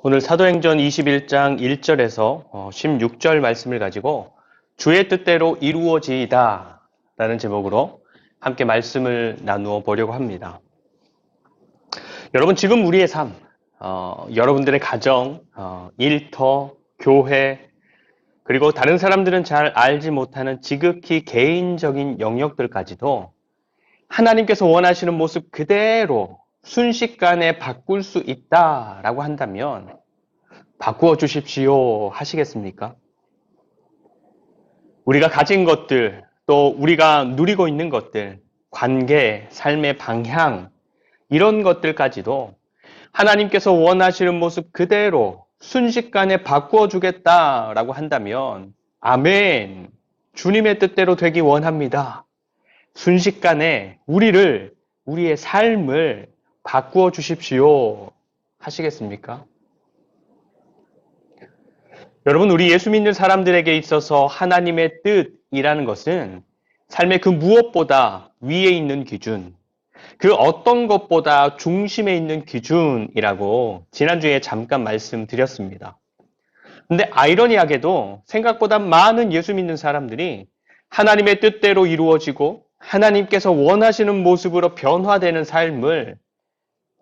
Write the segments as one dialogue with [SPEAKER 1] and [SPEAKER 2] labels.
[SPEAKER 1] 오늘 사도행전 21장 1절에서 16절 말씀을 가지고 주의 뜻대로 이루어지이다 라는 제목으로 함께 말씀을 나누어 보려고 합니다. 여러분, 지금 우리의 삶, 여러분들의 가정, 일터, 교회, 그리고 다른 사람들은 잘 알지 못하는 지극히 개인적인 영역들까지도 하나님께서 원하시는 모습 그대로 순식간에 바꿀 수 있다라고 한다면 바꾸어 주십시오 하시겠습니까? 우리가 가진 것들, 또 우리가 누리고 있는 것들, 관계, 삶의 방향, 이런 것들까지도 하나님께서 원하시는 모습 그대로 순식간에 바꾸어 주겠다라고 한다면 아멘, 주님의 뜻대로 되기 원합니다. 순식간에 우리의 삶을 바꾸어 주십시오 하시겠습니까? 여러분, 우리 예수 믿는 사람들에게 있어서 하나님의 뜻이라는 것은 삶의 그 무엇보다 위에 있는 기준, 그 어떤 것보다 중심에 있는 기준이라고 지난주에 잠깐 말씀드렸습니다. 근데 아이러니하게도 생각보다 많은 예수 믿는 사람들이 하나님의 뜻대로 이루어지고 하나님께서 원하시는 모습으로 변화되는 삶을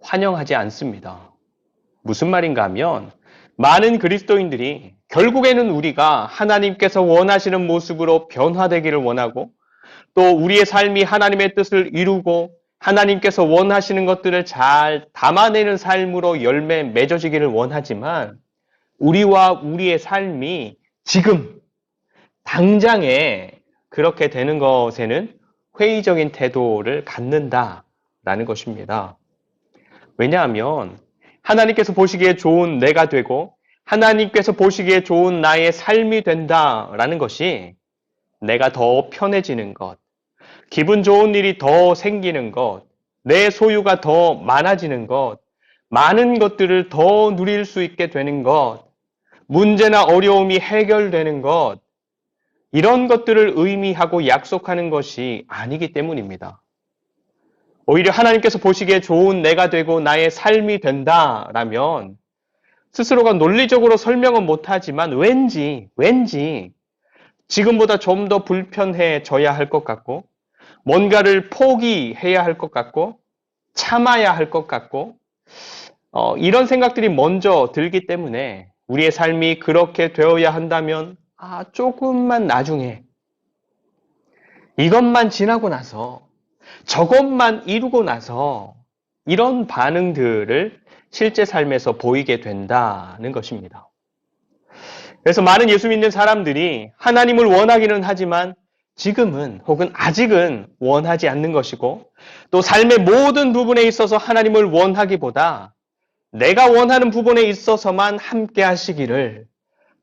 [SPEAKER 1] 환영하지 않습니다. 무슨 말인가 하면 많은 그리스도인들이 결국에는 우리가 하나님께서 원하시는 모습으로 변화되기를 원하고 또 우리의 삶이 하나님의 뜻을 이루고 하나님께서 원하시는 것들을 잘 담아내는 삶으로 열매 맺어지기를 원하지만 우리와 우리의 삶이 지금 당장에 그렇게 되는 것에는 회의적인 태도를 갖는다라는 것입니다. 왜냐하면 하나님께서 보시기에 좋은 내가 되고 하나님께서 보시기에 좋은 나의 삶이 된다라는 것이 내가 더 편해지는 것, 기분 좋은 일이 더 생기는 것, 내 소유가 더 많아지는 것, 많은 것들을 더 누릴 수 있게 되는 것, 문제나 어려움이 해결되는 것, 이런 것들을 의미하고 약속하는 것이 아니기 때문입니다. 오히려 하나님께서 보시기에 좋은 내가 되고 나의 삶이 된다라면 스스로가 논리적으로 설명은 못하지만 왠지 지금보다 좀 더 불편해져야 할 것 같고 뭔가를 포기해야 할 것 같고 참아야 할 것 같고 이런 생각들이 먼저 들기 때문에 우리의 삶이 그렇게 되어야 한다면 조금만 나중에 이것만 지나고 나서 저것만 이루고 나서 이런 반응들을 실제 삶에서 보이게 된다는 것입니다. 그래서 많은 예수 믿는 사람들이 하나님을 원하기는 하지만 지금은 혹은 아직은 원하지 않는 것이고 또 삶의 모든 부분에 있어서 하나님을 원하기보다 내가 원하는 부분에 있어서만 함께 하시기를,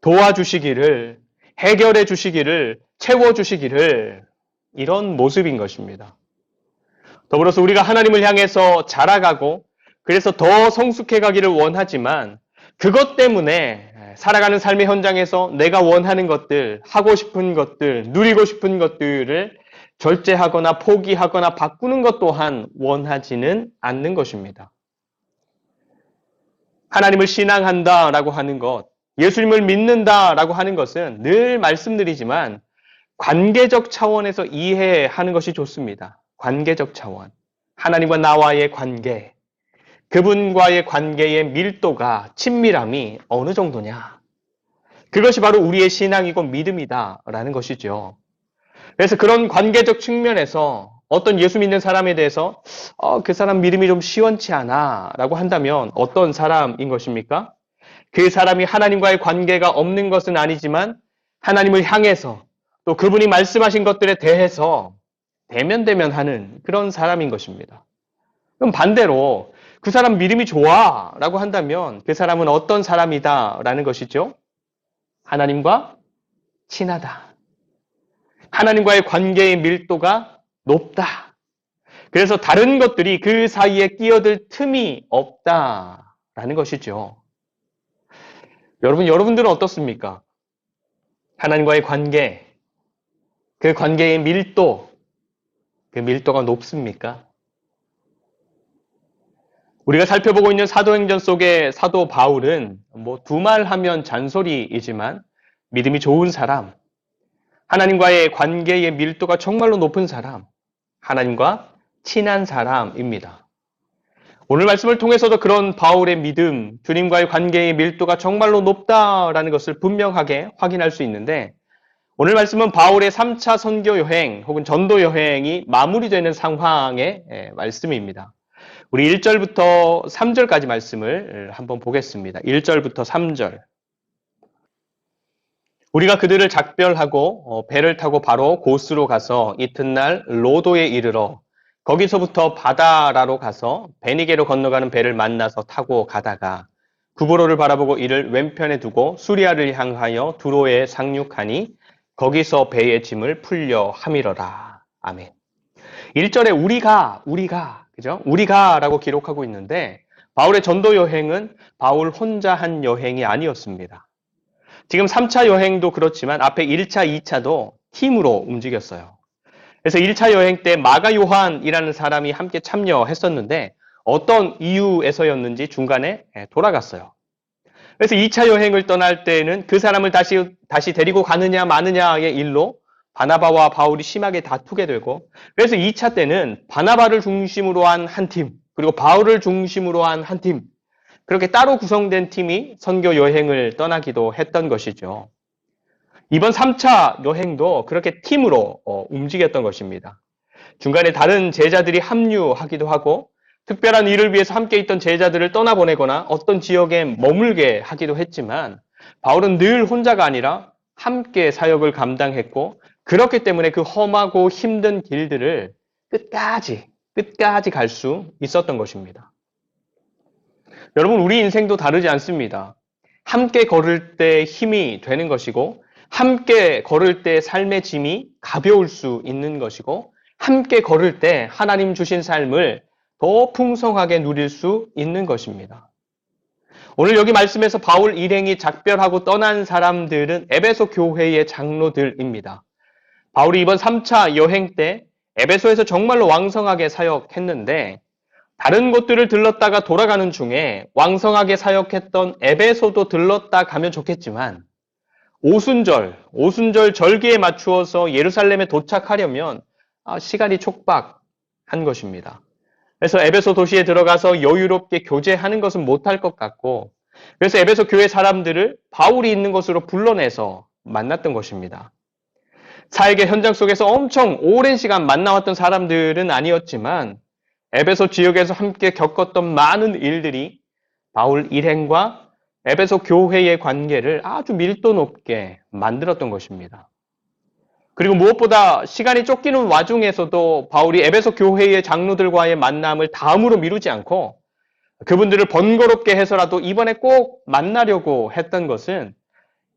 [SPEAKER 1] 도와주시기를, 해결해 주시기를, 채워주시기를 이런 모습인 것입니다. 더불어서 우리가 하나님을 향해서 자라가고 그래서 더 성숙해 가기를 원하지만 그것 때문에 살아가는 삶의 현장에서 내가 원하는 것들, 하고 싶은 것들, 누리고 싶은 것들을 절제하거나 포기하거나 바꾸는 것 또한 원하지는 않는 것입니다. 하나님을 신앙한다라고 하는 것, 예수님을 믿는다라고 하는 것은 늘 말씀드리지만 관계적 차원에서 이해하는 것이 좋습니다. 관계적 차원. 하나님과 나와의 관계. 그분과의 관계의 밀도가, 친밀함이 어느 정도냐. 그것이 바로 우리의 신앙이고 믿음이다라는 것이죠. 그래서 그런 관계적 측면에서 어떤 예수 믿는 사람에 대해서 그 사람 믿음이 좀 시원치 않아 라고 한다면 어떤 사람인 것입니까? 그 사람이 하나님과의 관계가 없는 것은 아니지만 하나님을 향해서 또 그분이 말씀하신 것들에 대해서 대면대면하는 그런 사람인 것입니다. 그럼 반대로 그 사람 믿음이 좋아 라고 한다면 그 사람은 어떤 사람이다 라는 것이죠? 하나님과 친하다. 하나님과의 관계의 밀도가 높다. 그래서 다른 것들이 그 사이에 끼어들 틈이 없다라는 것이죠. 여러분들은 어떻습니까? 하나님과의 관계, 그 관계의 밀도, 그 밀도가 높습니까? 우리가 살펴보고 있는 사도행전 속의 사도 바울은 두말하면 잔소리이지만 믿음이 좋은 사람, 하나님과의 관계의 밀도가 정말로 높은 사람, 하나님과 친한 사람입니다. 오늘 말씀을 통해서도 그런 바울의 믿음, 주님과의 관계의 밀도가 정말로 높다라는 것을 분명하게 확인할 수 있는데, 오늘 말씀은 바울의 3차 선교 여행 혹은 전도 여행이 마무리되는 상황의 말씀입니다. 우리 1절부터 3절까지 말씀을 한번 보겠습니다. 1절부터 3절. 우리가 그들을 작별하고 배를 타고 바로 고스로 가서 이튿날 로도에 이르러 거기서부터 바다라로 가서 베니게로 건너가는 배를 만나서 타고 가다가 구브로를 바라보고 이를 왼편에 두고 수리아를 향하여 두로에 상륙하니 거기서 배의 짐을 풀려 함이러라. 아멘. 1절에 우리가 그죠? 우리가라고 기록하고 있는데 바울의 전도 여행은 바울 혼자 한 여행이 아니었습니다. 지금 3차 여행도 그렇지만 앞에 1차, 2차도 팀으로 움직였어요. 그래서 1차 여행 때 마가 요한이라는 사람이 함께 참여했었는데 어떤 이유에서였는지 중간에 돌아갔어요. 그래서 2차 여행을 떠날 때는 그 사람을 다시 데리고 가느냐 마느냐의 일로 바나바와 바울이 심하게 다투게 되고, 그래서 2차 때는 바나바를 중심으로 한 한 팀, 그리고 바울을 중심으로 한 한 팀, 그렇게 따로 구성된 팀이 선교 여행을 떠나기도 했던 것이죠. 이번 3차 여행도 그렇게 팀으로 움직였던 것입니다. 중간에 다른 제자들이 합류하기도 하고 특별한 일을 위해서 함께 있던 제자들을 떠나보내거나 어떤 지역에 머물게 하기도 했지만 바울은 늘 혼자가 아니라 함께 사역을 감당했고 그렇기 때문에 그 험하고 힘든 길들을 끝까지 갈 수 있었던 것입니다. 여러분, 우리 인생도 다르지 않습니다. 함께 걸을 때 힘이 되는 것이고 함께 걸을 때 삶의 짐이 가벼울 수 있는 것이고 함께 걸을 때 하나님 주신 삶을 더 풍성하게 누릴 수 있는 것입니다. 오늘 여기 말씀에서 바울 일행이 작별하고 떠난 사람들은 에베소 교회의 장로들입니다. 바울이 이번 3차 여행 때 에베소에서 정말로 왕성하게 사역했는데 다른 곳들을 들렀다가 돌아가는 중에 왕성하게 사역했던 에베소도 들렀다 가면 좋겠지만 오순절 절기에 맞추어서 예루살렘에 도착하려면 시간이 촉박한 것입니다. 그래서 에베소 도시에 들어가서 여유롭게 교제하는 것은 못할 것 같고 그래서 에베소 교회 사람들을 바울이 있는 곳으로 불러내서 만났던 것입니다. 사역의 현장 속에서 엄청 오랜 시간 만나왔던 사람들은 아니었지만 에베소 지역에서 함께 겪었던 많은 일들이 바울 일행과 에베소 교회의 관계를 아주 밀도 높게 만들었던 것입니다. 그리고 무엇보다 시간이 쫓기는 와중에서도 바울이 에베소 교회의 장로들과의 만남을 다음으로 미루지 않고 그분들을 번거롭게 해서라도 이번에 꼭 만나려고 했던 것은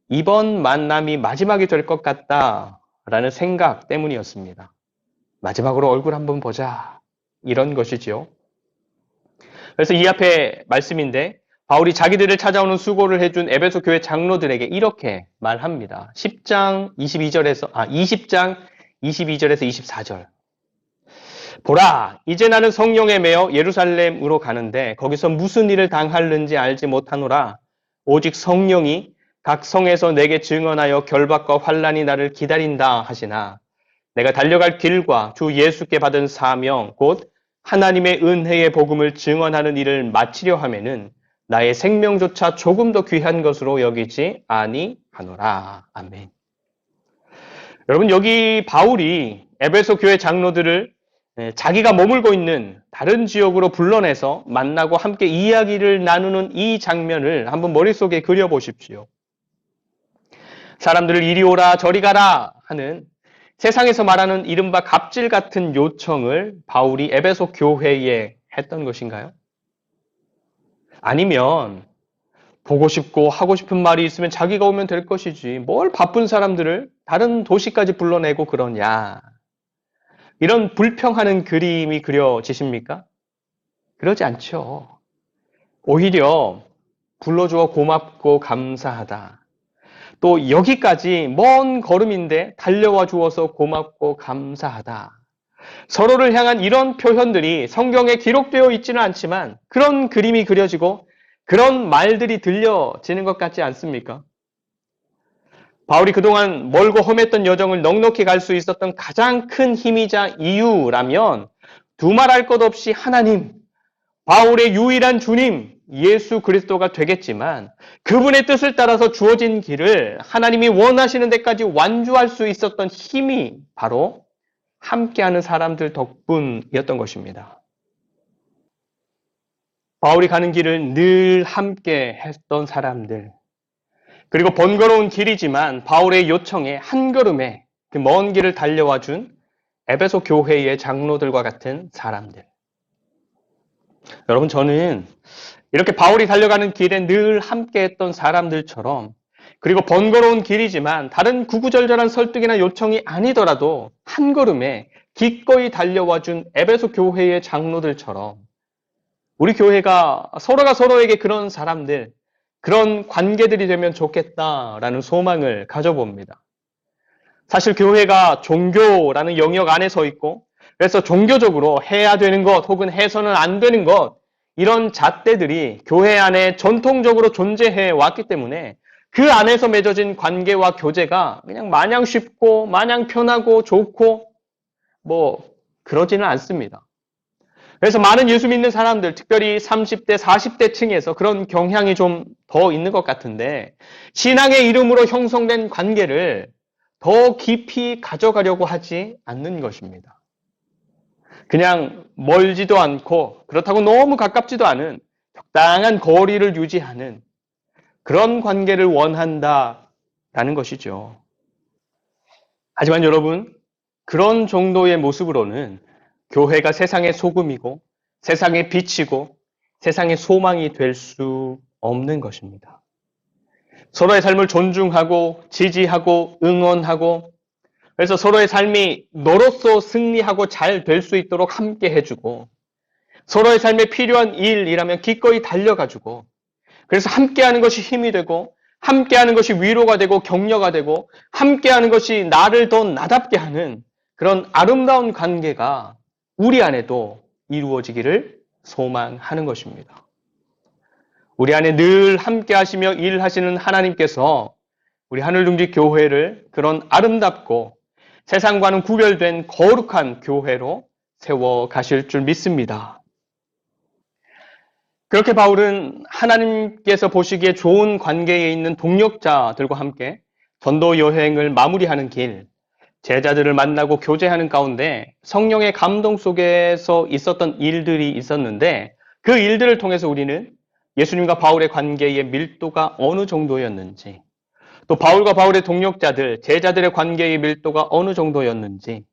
[SPEAKER 1] 이번 만남이 마지막이 될 것 같다라는 생각 때문이었습니다. 마지막으로 얼굴 한번 보자. 이런 것이지요. 그래서 이 앞에 말씀인데 바울이 자기들을 찾아오는 수고를 해준 에베소 교회 장로들에게 이렇게 말합니다. 20장 22절에서 24절. 보라, 이제 나는 성령에 매여 예루살렘으로 가는데 거기서 무슨 일을 당할는지 알지 못하노라. 오직 성령이 각 성에서 내게 증언하여 결박과 환난이 나를 기다린다 하시나 내가 달려갈 길과 주 예수께 받은 사명 곧 하나님의 은혜의 복음을 증언하는 일을 마치려 하면은 나의 생명조차 조금 더 귀한 것으로 여기지 아니하노라. 아멘. 여러분, 여기 바울이 에베소 교회 장로들을 자기가 머물고 있는 다른 지역으로 불러내서 만나고 함께 이야기를 나누는 이 장면을 한번 머릿속에 그려보십시오. 사람들을 이리 오라 저리 가라 하는 세상에서 말하는 이른바 갑질 같은 요청을 바울이 에베소 교회에 했던 것인가요? 아니면 보고 싶고 하고 싶은 말이 있으면 자기가 오면 될 것이지 뭘 바쁜 사람들을 다른 도시까지 불러내고 그러냐. 이런 불평하는 그림이 그려지십니까? 그러지 않죠. 오히려 불러주어 고맙고 감사하다. 또 여기까지 먼 걸음인데 달려와 주어서 고맙고 감사하다. 서로를 향한 이런 표현들이 성경에 기록되어 있지는 않지만 그런 그림이 그려지고 그런 말들이 들려지는 것 같지 않습니까? 바울이 그동안 멀고 험했던 여정을 넉넉히 갈 수 있었던 가장 큰 힘이자 이유라면 두말할 것 없이 하나님, 바울의 유일한 주님, 예수 그리스도가 되겠지만 그분의 뜻을 따라서 주어진 길을 하나님이 원하시는 데까지 완주할 수 있었던 힘이 바로 함께하는 사람들 덕분이었던 것입니다. 바울이 가는 길을 늘 함께 했던 사람들, 그리고 번거로운 길이지만 바울의 요청에 한 걸음에 그 먼 길을 달려와 준 에베소 교회의 장로들과 같은 사람들. 여러분, 저는 이렇게 바울이 달려가는 길에 늘 함께했던 사람들처럼, 그리고 번거로운 길이지만 다른 구구절절한 설득이나 요청이 아니더라도 한 걸음에 기꺼이 달려와 준 에베소 교회의 장로들처럼 우리 교회가 서로가 서로에게 그런 사람들, 그런 관계들이 되면 좋겠다라는 소망을 가져봅니다. 사실 교회가 종교라는 영역 안에 서 있고, 그래서 종교적으로 해야 되는 것 혹은 해서는 안 되는 것, 이런 잣대들이 교회 안에 전통적으로 존재해 왔기 때문에 그 안에서 맺어진 관계와 교제가 그냥 마냥 쉽고 마냥 편하고 좋고 그러지는 않습니다. 그래서 많은 예수 믿는 사람들, 특별히 30대, 40대 층에서 그런 경향이 좀 더 있는 것 같은데, 신앙의 이름으로 형성된 관계를 더 깊이 가져가려고 하지 않는 것입니다. 그냥 멀지도 않고 그렇다고 너무 가깝지도 않은 적당한 거리를 유지하는 그런 관계를 원한다라는 것이죠. 하지만 여러분, 그런 정도의 모습으로는 교회가 세상의 소금이고 세상의 빛이고 세상의 소망이 될 수 없는 것입니다. 서로의 삶을 존중하고 지지하고 응원하고, 그래서 서로의 삶이 너로서 승리하고 잘 될 수 있도록 함께 해주고, 서로의 삶에 필요한 일이라면 기꺼이 달려가지고, 그래서 함께하는 것이 힘이 되고, 함께하는 것이 위로가 되고 격려가 되고, 함께하는 것이 나를 더 나답게 하는 그런 아름다운 관계가 우리 안에도 이루어지기를 소망하는 것입니다. 우리 안에 늘 함께 하시며 일하시는 하나님께서 우리 하늘둥지 교회를 그런 아름답고 세상과는 구별된 거룩한 교회로 세워 가실 줄 믿습니다. 그렇게 바울은 하나님께서 보시기에 좋은 관계에 있는 동역자들과 함께 전도 여행을 마무리하는 길, 제자들을 만나고 교제하는 가운데 성령의 감동 속에서 있었던 일들이 있었는데, 그 일들을 통해서 우리는 예수님과 바울의 관계의 밀도가 어느 정도였는지, 또 바울과 바울의 동역자들, 제자들의 관계의 밀도가 어느 정도였는지,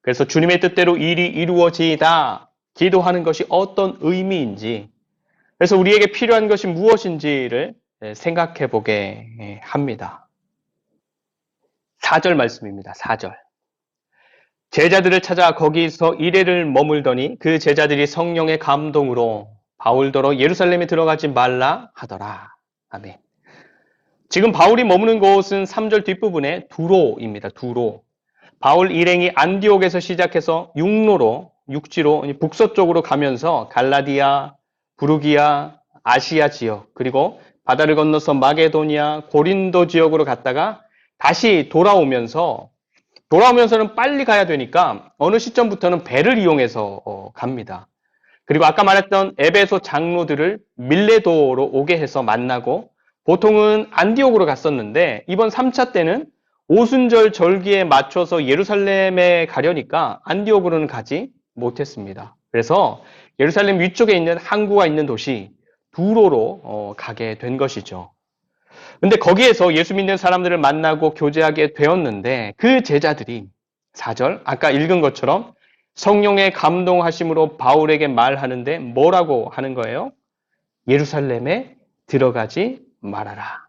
[SPEAKER 1] 그래서 주님의 뜻대로 일이 이루어지다 기도하는 것이 어떤 의미인지, 그래서 우리에게 필요한 것이 무엇인지를 생각해 보게 합니다. 4절 말씀입니다. 4절. 제자들을 찾아 거기서 이레를 머물더니 그 제자들이 성령의 감동으로 바울더러 예루살렘에 들어가지 말라 하더라. 아멘. 지금 바울이 머무는 곳은 3절 뒷부분에 두로입니다. 두로. 바울 일행이 안디옥에서 시작해서 육지로 북서쪽으로 가면서 갈라디아, 부르기아, 아시아 지역, 그리고 바다를 건너서 마게도니아, 고린도 지역으로 갔다가 다시 돌아오면서는 빨리 가야 되니까 어느 시점부터는 배를 이용해서 갑니다. 그리고 아까 말했던 에베소 장로들을 밀레도로 오게 해서 만나고, 보통은 안디옥으로 갔었는데 이번 3차 때는 오순절 절기에 맞춰서 예루살렘에 가려니까 안디옥으로는 가지 못했습니다. 그래서 예루살렘 위쪽에 있는 항구가 있는 도시 두로로 가게 된 것이죠. 근데 거기에서 예수 믿는 사람들을 만나고 교제하게 되었는데, 그 제자들이 4절 아까 읽은 것처럼 성령의 감동하심으로 바울에게 말하는데 뭐라고 하는 거예요? 예루살렘에 들어가지 말아라.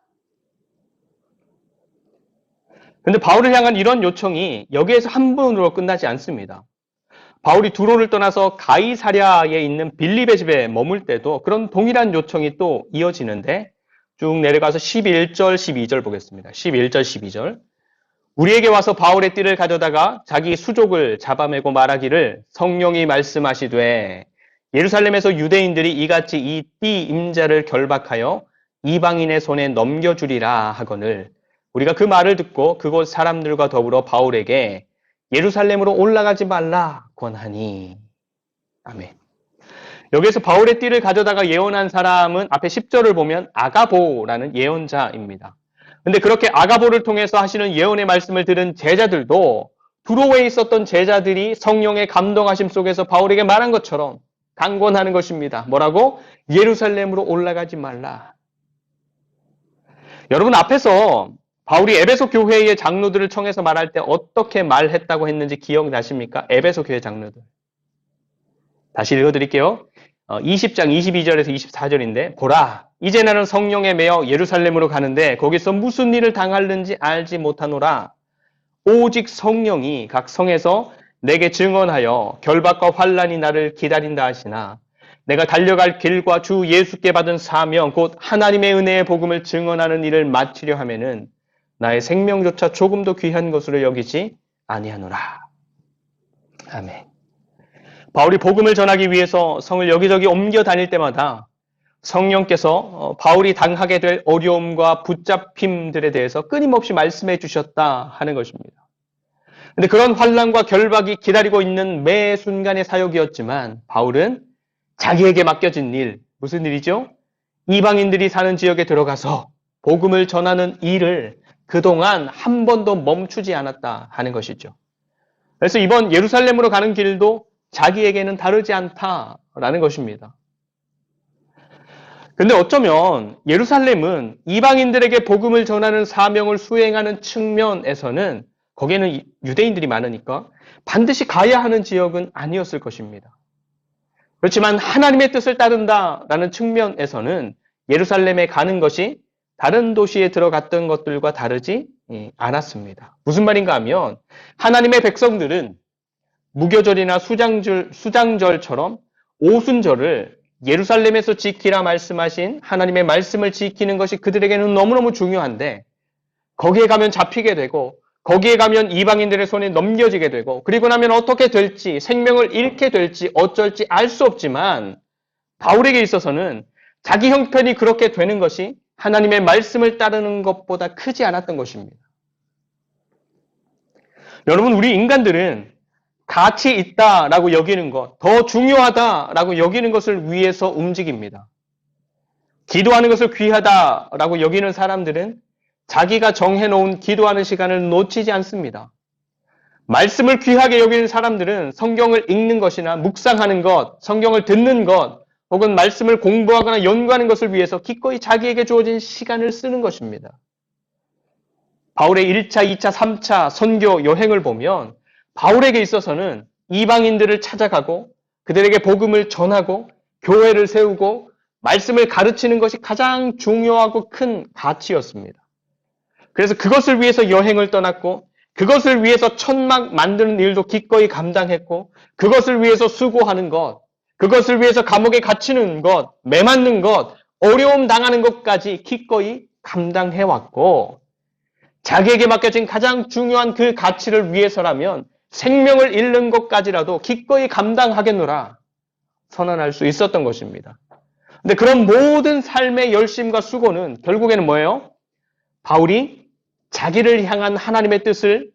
[SPEAKER 1] 근데 바울을 향한 이런 요청이 여기에서 한 번으로 끝나지 않습니다. 바울이 두로를 떠나서 가이사랴에 있는 빌립의 집에 머물 때도 그런 동일한 요청이 또 이어지는데, 쭉 내려가서 11절, 12절 보겠습니다. 11절, 12절. 우리에게 와서 바울의 띠를 가져다가 자기 수족을 잡아매고 말하기를 성령이 말씀하시되 예루살렘에서 유대인들이 이같이 이 띠 임자를 결박하여 이방인의 손에 넘겨주리라 하거늘 우리가 그 말을 듣고 그곳 사람들과 더불어 바울에게 예루살렘으로 올라가지 말라 권하니. 아멘. 여기에서 바울의 띠를 가져다가 예언한 사람은 앞에 10절을 보면 아가보라는 예언자입니다. 근데 그렇게 아가보를 통해서 하시는 예언의 말씀을 들은 제자들도 두로에 있었던 제자들이 성령의 감동하심 속에서 바울에게 말한 것처럼 강권하는 것입니다. 뭐라고? 예루살렘으로 올라가지 말라. 여러분 앞에서 바울이 에베소 교회의 장로들을 청해서 말할 때 어떻게 말했다고 했는지 기억나십니까? 에베소 교회 장로들. 다시 읽어드릴게요. 20장 22절에서 24절인데 보라 이제 나는 성령에 매여 예루살렘으로 가는데 거기서 무슨 일을 당하는지 알지 못하노라. 오직 성령이 각 성에서 내게 증언하여 결박과 환란이 나를 기다린다 하시나 내가 달려갈 길과 주 예수께 받은 사명 곧 하나님의 은혜의 복음을 증언하는 일을 마치려 하면은 나의 생명조차 조금도 귀한 것으로 여기지 아니하노라. 아멘. 바울이 복음을 전하기 위해서 성을 여기저기 옮겨 다닐 때마다 성령께서 바울이 당하게 될 어려움과 붙잡힘들에 대해서 끊임없이 말씀해 주셨다 하는 것입니다. 그런데 그런 환난과 결박이 기다리고 있는 매 순간의 사역이었지만 바울은 자기에게 맡겨진 일, 무슨 일이죠? 이방인들이 사는 지역에 들어가서 복음을 전하는 일을 그동안 한 번도 멈추지 않았다 하는 것이죠. 그래서 이번 예루살렘으로 가는 길도 자기에게는 다르지 않다라는 것입니다. 근데 어쩌면 예루살렘은 이방인들에게 복음을 전하는 사명을 수행하는 측면에서는 거기에는 유대인들이 많으니까 반드시 가야 하는 지역은 아니었을 것입니다. 그렇지만 하나님의 뜻을 따른다라는 측면에서는 예루살렘에 가는 것이 다른 도시에 들어갔던 것들과 다르지 않았습니다. 무슨 말인가 하면 하나님의 백성들은 무교절이나 수장절처럼 오순절을 예루살렘에서 지키라 말씀하신 하나님의 말씀을 지키는 것이 그들에게는 너무너무 중요한데 거기에 가면 잡히게 되고 거기에 가면 이방인들의 손에 넘겨지게 되고 그리고 나면 어떻게 될지 생명을 잃게 될지 어쩔지 알 수 없지만 바울에게 있어서는 자기 형편이 그렇게 되는 것이 하나님의 말씀을 따르는 것보다 크지 않았던 것입니다. 여러분 우리 인간들은 가치 있다라고 여기는 것, 더 중요하다라고 여기는 것을 위해서 움직입니다. 기도하는 것을 귀하다라고 여기는 사람들은 자기가 정해놓은 기도하는 시간을 놓치지 않습니다. 말씀을 귀하게 여기는 사람들은 성경을 읽는 것이나 묵상하는 것, 성경을 듣는 것, 혹은 말씀을 공부하거나 연구하는 것을 위해서 기꺼이 자기에게 주어진 시간을 쓰는 것입니다. 바울의 1차, 2차, 3차 선교 여행을 보면 바울에게 있어서는 이방인들을 찾아가고 그들에게 복음을 전하고 교회를 세우고 말씀을 가르치는 것이 가장 중요하고 큰 가치였습니다. 그래서 그것을 위해서 여행을 떠났고 그것을 위해서 천막 만드는 일도 기꺼이 감당했고 그것을 위해서 수고하는 것, 그것을 위해서 감옥에 갇히는 것, 매 맞는 것, 어려움 당하는 것까지 기꺼이 감당해왔고 자기에게 맡겨진 가장 중요한 그 가치를 위해서라면 생명을 잃는 것까지라도 기꺼이 감당하겠노라 선언할 수 있었던 것입니다. 근데 그런 모든 삶의 열심과 수고는 결국에는 뭐예요? 바울이 자기를 향한 하나님의 뜻을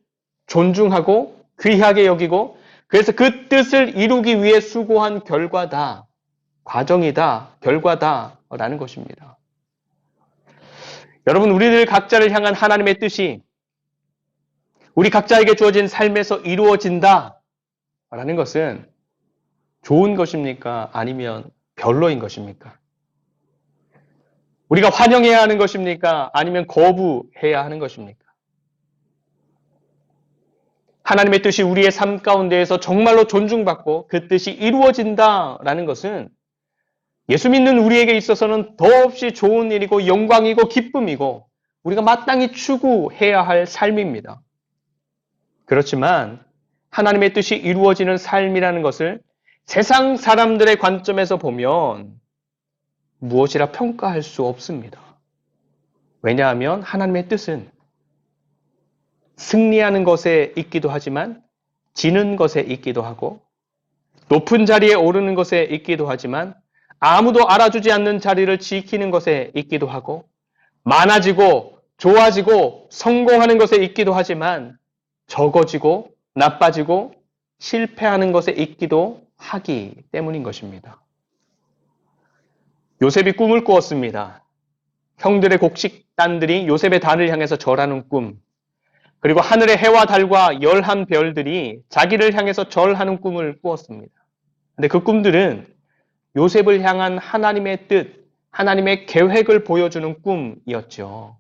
[SPEAKER 1] 존중하고 귀하게 여기고 그래서 그 뜻을 이루기 위해 수고한 결과다, 과정이다, 결과다라는 것입니다. 여러분 우리들 각자를 향한 하나님의 뜻이 우리 각자에게 주어진 삶에서 이루어진다라는 것은 좋은 것입니까? 아니면 별로인 것입니까? 우리가 환영해야 하는 것입니까? 아니면 거부해야 하는 것입니까? 하나님의 뜻이 우리의 삶 가운데에서 정말로 존중받고 그 뜻이 이루어진다라는 것은 예수 믿는 우리에게 있어서는 더없이 좋은 일이고 영광이고 기쁨이고 우리가 마땅히 추구해야 할 삶입니다. 그렇지만 하나님의 뜻이 이루어지는 삶이라는 것을 세상 사람들의 관점에서 보면 무엇이라 평가할 수 없습니다. 왜냐하면 하나님의 뜻은 승리하는 것에 있기도 하지만 지는 것에 있기도 하고 높은 자리에 오르는 것에 있기도 하지만 아무도 알아주지 않는 자리를 지키는 것에 있기도 하고 많아지고 좋아지고 성공하는 것에 있기도 하지만 적어지고 나빠지고 실패하는 것에 있기도 하기 때문인 것입니다. 요셉이 꿈을 꾸었습니다. 형들의 곡식단들이 요셉의 단을 향해서 절하는 꿈, 그리고 하늘의 해와 달과 열한 별들이 자기를 향해서 절하는 꿈을 꾸었습니다. 근데 그 꿈들은 요셉을 향한 하나님의 뜻, 하나님의 계획을 보여주는 꿈이었죠.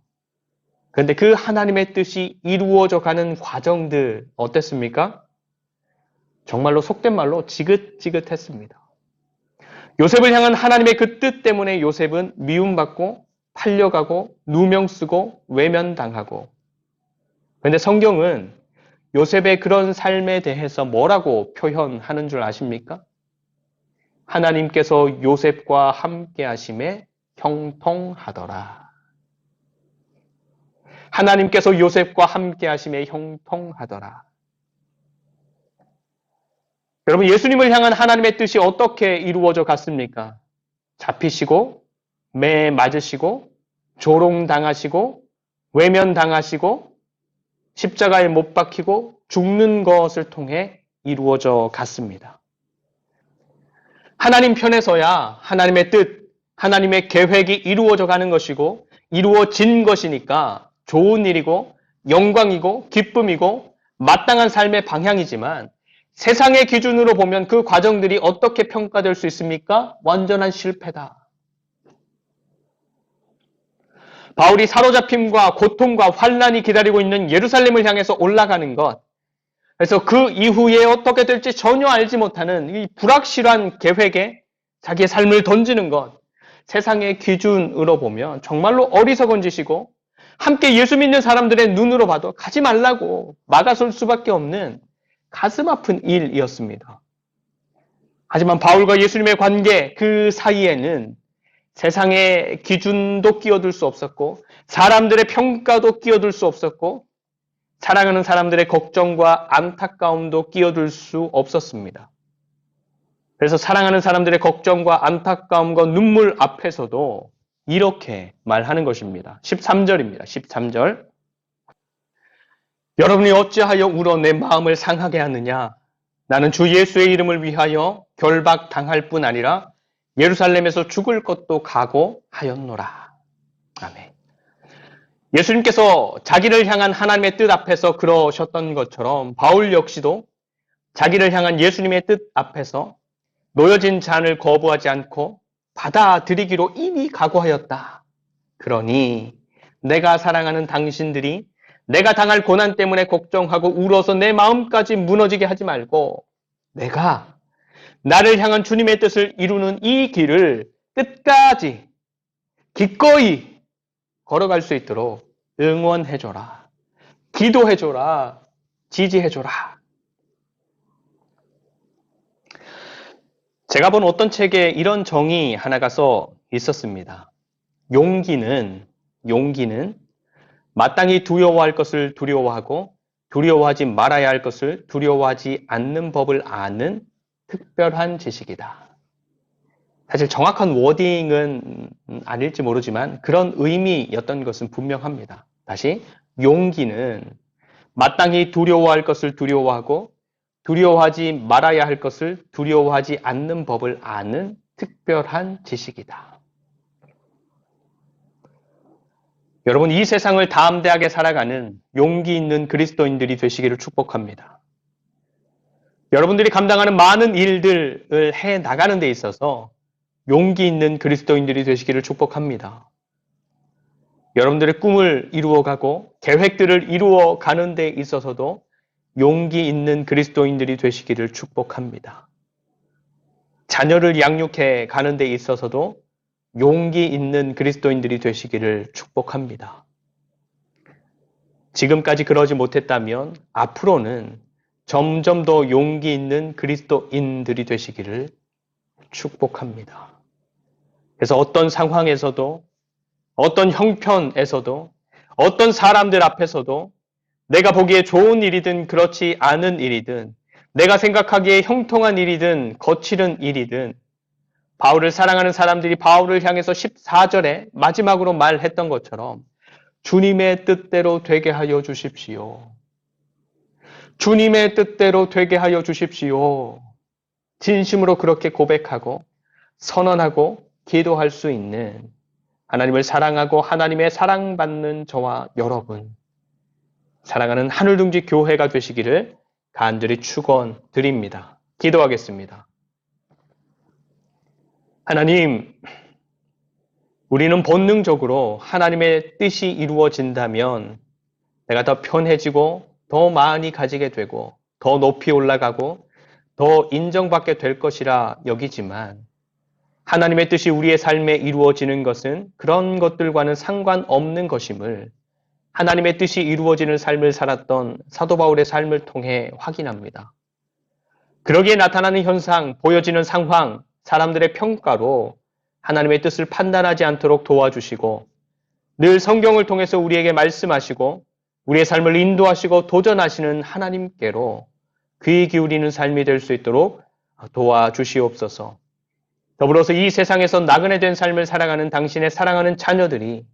[SPEAKER 1] 그런데 그 하나님의 뜻이 이루어져 가는 과정들 어땠습니까? 정말로 속된 말로 지긋지긋했습니다. 요셉을 향한 하나님의 그 뜻 때문에 요셉은 미움받고 팔려가고 누명 쓰고 외면당하고, 그런데 성경은 요셉의 그런 삶에 대해서 뭐라고 표현하는 줄 아십니까? 하나님께서 요셉과 함께 하심에 형통하더라. 하나님께서 요셉과 함께 하심에 형통하더라. 여러분, 예수님을 향한 하나님의 뜻이 어떻게 이루어져 갔습니까? 잡히시고, 매 맞으시고, 조롱당하시고, 외면당하시고, 십자가에 못 박히고 죽는 것을 통해 이루어져 갔습니다. 하나님 편에서야 하나님의 뜻, 하나님의 계획이 이루어져 가는 것이고 이루어진 것이니까 좋은 일이고 영광이고 기쁨이고 마땅한 삶의 방향이지만 세상의 기준으로 보면 그 과정들이 어떻게 평가될 수 있습니까? 완전한 실패다. 바울이 사로잡힘과 고통과 환난이 기다리고 있는 예루살렘을 향해서 올라가는 것, 그래서 그 이후에 어떻게 될지 전혀 알지 못하는 이 불확실한 계획에 자기의 삶을 던지는 것, 세상의 기준으로 보면 정말로 어리석은 짓이고 함께 예수 믿는 사람들의 눈으로 봐도 가지 말라고 막아설 수밖에 없는 가슴 아픈 일이었습니다. 하지만 바울과 예수님의 관계 그 사이에는 세상의 기준도 끼어들 수 없었고 사람들의 평가도 끼어들 수 없었고 사랑하는 사람들의 걱정과 안타까움도 끼어들 수 없었습니다. 그래서 사랑하는 사람들의 걱정과 안타까움과 눈물 앞에서도 이렇게 말하는 것입니다. 13절입니다. 13절. 여러분이 어찌하여 울어 내 마음을 상하게 하느냐? 나는 주 예수의 이름을 위하여 결박당할 뿐 아니라 예루살렘에서 죽을 것도 각오하였노라. 아멘. 예수님께서 자기를 향한 하나님의 뜻 앞에서 그러셨던 것처럼 바울 역시도 자기를 향한 예수님의 뜻 앞에서 놓여진 잔을 거부하지 않고 받아들이기로 이미 각오하였다. 그러니 내가 사랑하는 당신들이 내가 당할 고난 때문에 걱정하고 울어서 내 마음까지 무너지게 하지 말고 내가 나를 향한 주님의 뜻을 이루는 이 길을 끝까지 기꺼이 걸어갈 수 있도록 응원해줘라, 기도해줘라, 지지해줘라. 제가 본 어떤 책에 이런 정의 하나가 써 있었습니다. 용기는 마땅히 두려워할 것을 두려워하고 두려워하지 말아야 할 것을 두려워하지 않는 법을 아는 특별한 지식이다. 사실 정확한 워딩은 아닐지 모르지만 그런 의미였던 것은 분명합니다. 다시, 용기는 마땅히 두려워할 것을 두려워하고 두려워하지 말아야 할 것을 두려워하지 않는 법을 아는 특별한 지식이다. 여러분, 이 세상을 담대하게 살아가는 용기 있는 그리스도인들이 되시기를 축복합니다. 여러분들이 감당하는 많은 일들을 해 나가는 데 있어서 용기 있는 그리스도인들이 되시기를 축복합니다. 여러분들의 꿈을 이루어가고 계획들을 이루어가는 데 있어서도 용기 있는 그리스도인들이 되시기를 축복합니다. 자녀를 양육해 가는 데 있어서도 용기 있는 그리스도인들이 되시기를 축복합니다. 지금까지 그러지 못했다면 앞으로는 점점 더 용기 있는 그리스도인들이 되시기를 축복합니다. 그래서 어떤 상황에서도, 어떤 형편에서도, 어떤 사람들 앞에서도 내가 보기에 좋은 일이든 그렇지 않은 일이든 내가 생각하기에 형통한 일이든 거칠은 일이든 바울을 사랑하는 사람들이 바울을 향해서 14절에 마지막으로 말했던 것처럼 주님의 뜻대로 되게 하여 주십시오. 주님의 뜻대로 되게 하여 주십시오. 진심으로 그렇게 고백하고 선언하고 기도할 수 있는 하나님을 사랑하고 하나님의 사랑받는 저와 여러분, 사랑하는 하늘둥지 교회가 되시기를 간절히 축원드립니다. 기도하겠습니다. 하나님, 우리는 본능적으로 하나님의 뜻이 이루어진다면 내가 더 편해지고 더 많이 가지게 되고 더 높이 올라가고 더 인정받게 될 것이라 여기지만 하나님의 뜻이 우리의 삶에 이루어지는 것은 그런 것들과는 상관없는 것임을 하나님의 뜻이 이루어지는 삶을 살았던 사도 바울의 삶을 통해 확인합니다. 그러기에 나타나는 현상, 보여지는 상황, 사람들의 평가로 하나님의 뜻을 판단하지 않도록 도와주시고 늘 성경을 통해서 우리에게 말씀하시고 우리의 삶을 인도하시고 도전하시는 하나님께로 귀 기울이는 삶이 될 수 있도록 도와주시옵소서. 더불어서 이 세상에서 나그네 된 삶을 살아가는 당신의 사랑하는 자녀들이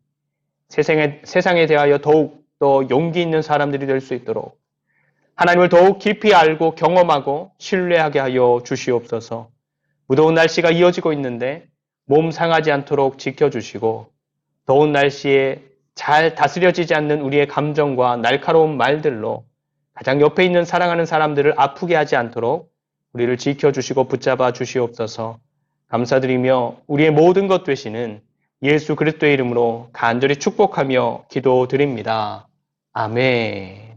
[SPEAKER 1] 세상에 대하여 더욱 더 용기 있는 사람들이 될 수 있도록 하나님을 더욱 깊이 알고 경험하고 신뢰하게 하여 주시옵소서. 무더운 날씨가 이어지고 있는데 몸 상하지 않도록 지켜주시고 더운 날씨에 잘 다스려지지 않는 우리의 감정과 날카로운 말들로 가장 옆에 있는 사랑하는 사람들을 아프게 하지 않도록 우리를 지켜주시고 붙잡아 주시옵소서. 감사드리며 우리의 모든 것 되시는 예수 그리스도의 이름으로 간절히 축복하며 기도드립니다. 아멘.